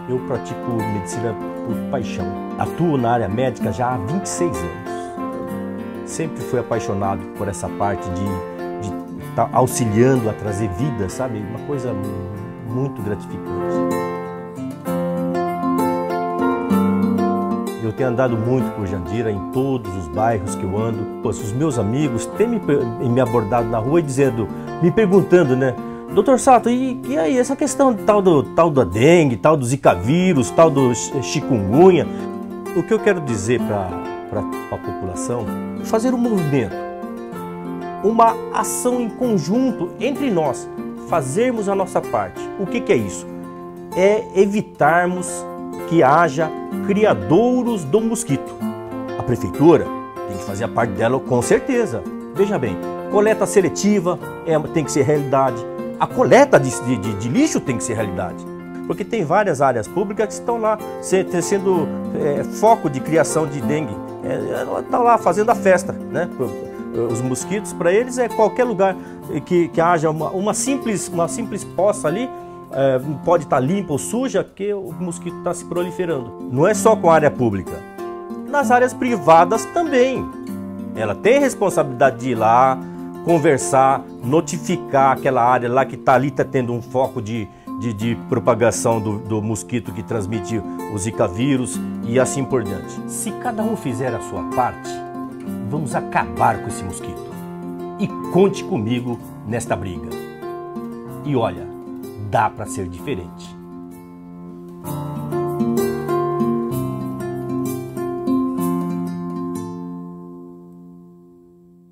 Eu pratico medicina por paixão. Atuo na área médica já há 26 anos. Sempre fui apaixonado por essa parte de estar auxiliando a trazer vida, sabe? Uma coisa muito gratificante. Eu tenho andado muito por Jandira, em todos os bairros que eu ando. Os meus amigos têm me abordado na rua e me perguntando, né? Doutor Sato, e aí, essa questão tal da dengue, tal do zika vírus, tal do chikungunya? O que eu quero dizer para a população é fazer um movimento, uma ação em conjunto entre nós, fazermos a nossa parte. O que é isso? É evitarmos que haja criadouros do mosquito. A prefeitura tem que fazer a parte dela com certeza. Veja bem, coleta seletiva tem que ser realidade. A coleta de lixo tem que ser realidade, porque tem várias áreas públicas que estão lá sendo foco de criação de dengue. Estão lá fazendo a festa, né? Os mosquitos, para eles, é qualquer lugar que haja uma simples poça ali, pode estar limpa ou suja, que o mosquito está se proliferando. Não é só com a área pública, nas áreas privadas também. Ela tem responsabilidade de ir lá, conversar, notificar aquela área lá que está tendo um foco de propagação do mosquito que transmite o zika vírus e assim por diante. Se cada um fizer a sua parte, vamos acabar com esse mosquito. E conte comigo nesta briga. E olha, dá para ser diferente.